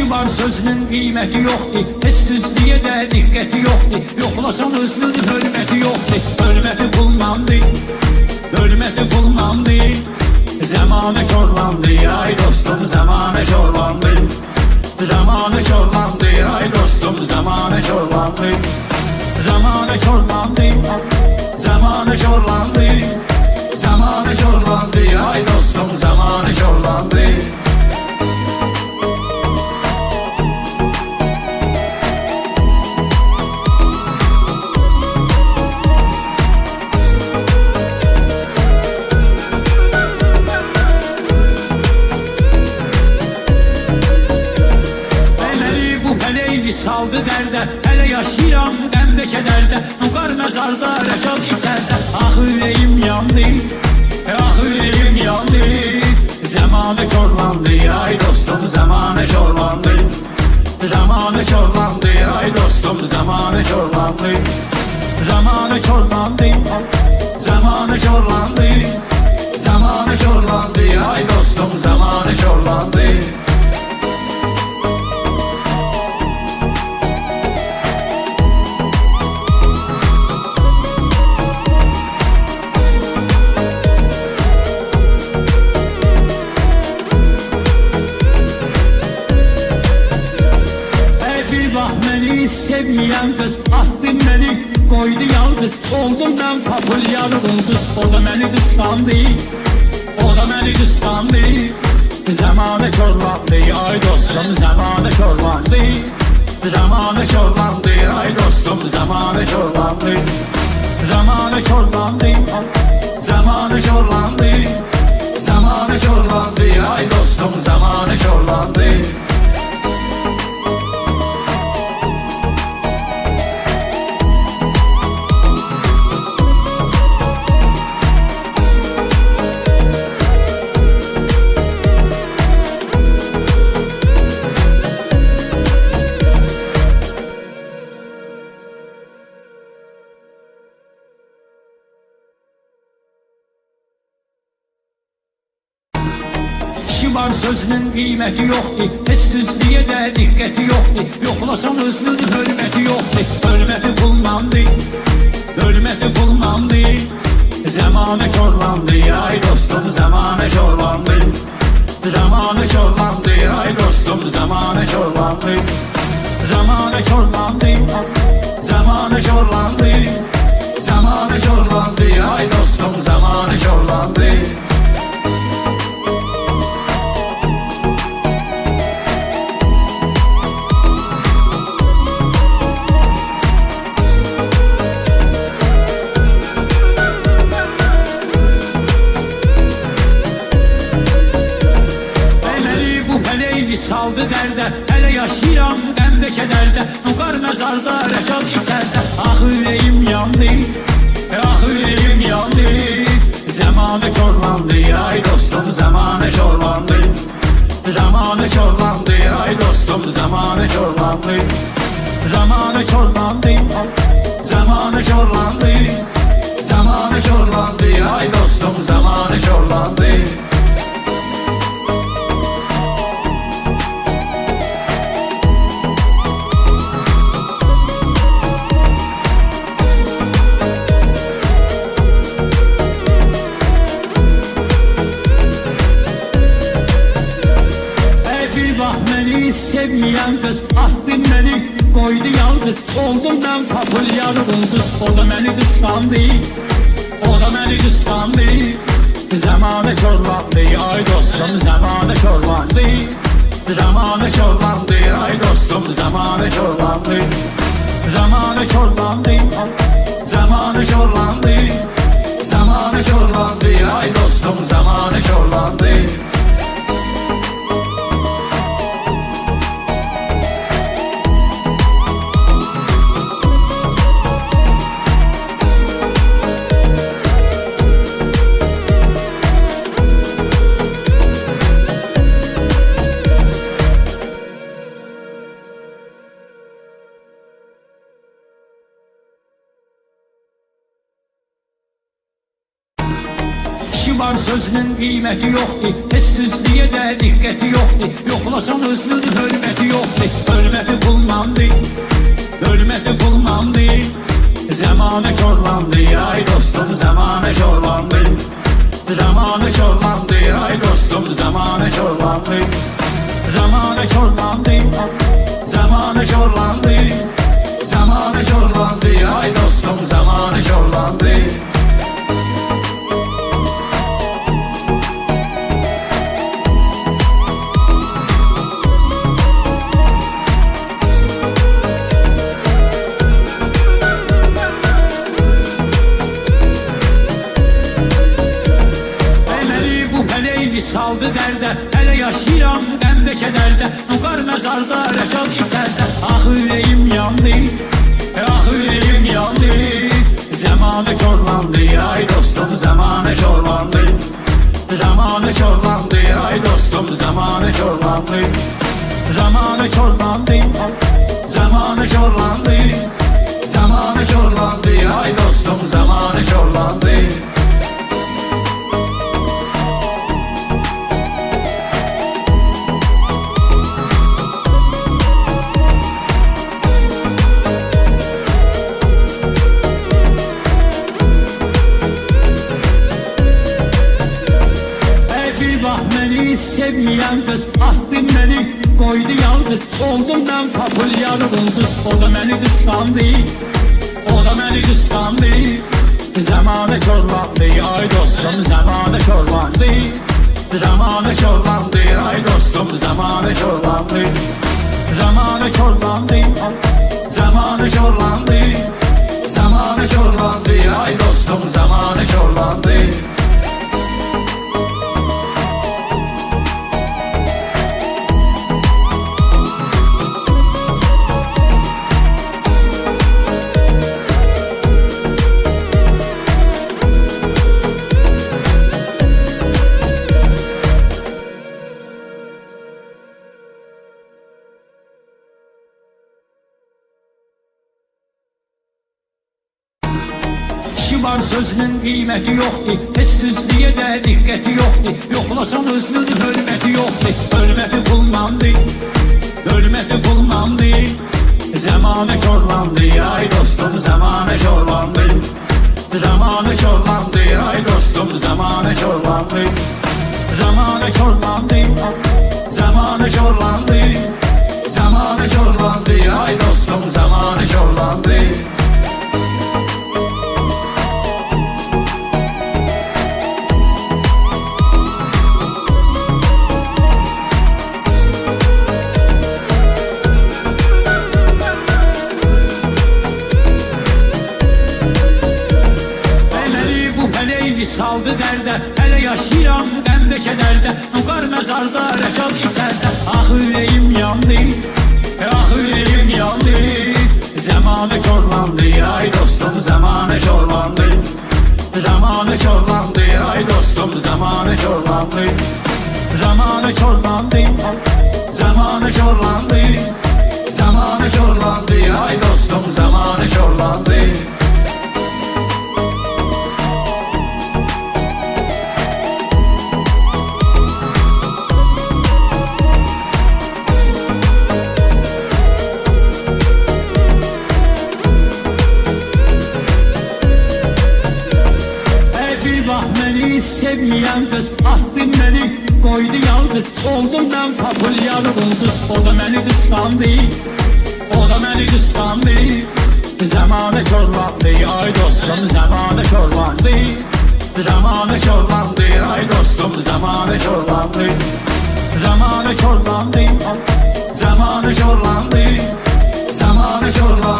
İşi var sözünün kıymeti yoktu, heç düzlüyə də diqqəti yoktu. Yoxlasan özünün hörməti yoktu. Hörməti bulmandı, hörməti bulmandı. Zamanı şorlandı, ay dostum zamanı şorlandı. Zamanı şorlandı, ay dostum zamanı şorlandı. Zamanı şorlandı, zamanı şorlandı. Zamanı şorlandı, ay dostum zamanı şorlandı. Saldı dərdə, hələ yaşayıram qəmdə kədərdə. Nuqar məzarda, rəşad içərdə. Ah ürəyim yandı, ah ürəyim yandı. Zamanı şorlandı, ay dostum zamanı şorlandı. Zamanı şorlandı, ay dostum zamanı şorlandı. Zamanı şorlandı, zamanı şorlandı. Zamanı şorlandı, ay dostum zamanı şorlandı. Sevmeyen kız attın beni koydu yalnız. Oldum ben papulyalı ulduz. O da beni kıskandı, o da beni kıskandı. Zamanı çorlandı, ay dostum zamanı çorlandı. Zamanı çorlandı, ay dostum zamanı çorlandı. Zamanı çorlandı, zamanı çorlandı. Zamanı çorlandı, ay dostum zamanı çorlandı. İşi var sözünün kıymeti yoktu, heç düzlüyə də diqqəti yoktu. Yoxlasan özünün hörməti yoktu. Hörməti bulmandı, hörməti bulmandı. Zamanı şorlandı, ay dostum zamanı şorlandı. Zamanı şorlandı, ay dostum zamanı şorlandı. Zamanı şorlandı, zamanı şorlandı. Zamanı şorlandı, ay dostum zamanı şorlandı. Saldı dərdə, hələ yaşayıram qəmdə kədərdə. Nuqar məzarda, rəşad içərdə. Ah ürəyim yandı, ah ürəyim yandı. Zamanı şorlandı, ay dostum zamanı şorlandı. Zamanı şorlandı, ay dostum zamanı şorlandı. Zamanı şorlandı, zamanı şorlandı. Zamanı şorlandı, ay dostum zamanı şorlandı. Sevmeyen kız attın beni koydu yalnız. Oldum ben papulyalı ulduz. O da beni kıskandı, o da beni kıskandı. Zamanı şorlandı, ay dostum zamanı şorlandı. Zamanı şorlandı, ay dostum zamanı şorlandı. Zamanı şorlandı, zamanı şorlandı. Zamanı şorlandı, ay dostum zamanı şorlandı. var sözünün qiyməti yoxdur, heç düzlüyə də diqqəti yoxdur. Yoxlasan özünün hörməti yoxdur, hörməti pullandır, hörməti pullandır. Zamanı şorlandı, ay dostum zamanı şorlandı. Zamanı şorlandı, ay dostum zamanı şorlandı. Zamanı şorlandı, zamanı şorlandı. Zamanı şorlandı, ay dostum zamanı şorlandı. Saldı dərdə, hələ yaşayıram qəmdə kədərdə. Uqar məzarda, rəşad içərdə. Ah ürəyim yandı, ah ürəyim yandı. Zamanı şorlandı, ay dostum zamanı şorlandı. Zamanı şorlandı, ay dostum zamanı şorlandı. Zamanı şorlandı, zamanı şorlandı. Zamanı şorlandı, ay dostum zamanı şorlandı. Sevmeyen kız attın beni, koydu yalnız. Oldum ben papulyalı ulduz. O da beni kıskandı, o da beni kıskandı. Zamanı çorlandı, ay dostum zamanı çorlandı. Zamanı çorlandı, ay dostum zamanı çorlandı. Zamanı çorlandı, zamanı çorlandı. Zamanı çorlandı, ay dostum zamanı çorlandı. Var sözünün qiyməti yoxdur, heç düzlüyə də diqqəti yoxdur. Yoxlasan özünün hörməti yoxdur, hörməti pullandır, hörməti pullandır. Zamanı şorlandı, ay dostum zamanı şorlandı. Zamanı şorlandı, ay dostum zamanı şorlandı. Zamanı şorlandı, zamanı şorlandı. Zamanı şorlandı, ay dostum zamanı şorlandı. Saldı dərdə, hələ yaşayıram qəmdə kədərdə. Uqar məzarda, rəşad içərdə. Ah ürəyim yandı, ah ürəyim yandı. Zamanı şorlandı, ay dostum zamanı şorlandı. Zamanı şorlandı, ay dostum zamanı şorlandı. Zamanı şorlandı, zamanı şorlandı. Zamanı şorlandı, ay dostum zamanı şorlandı. Sevmeyen kız attın beni, koydu yalnız. Oldum ben papulyalı ulduz. O da beni kıskandı, o da beni kıskandı. Zamanı şorlandı, ay dostum zamanı şorlandı. Zamanı şorlandı, ay dostum zamanı şorlandı. Zamanı şorlandı, zamanı şorlandı. Zamanı şorlandı.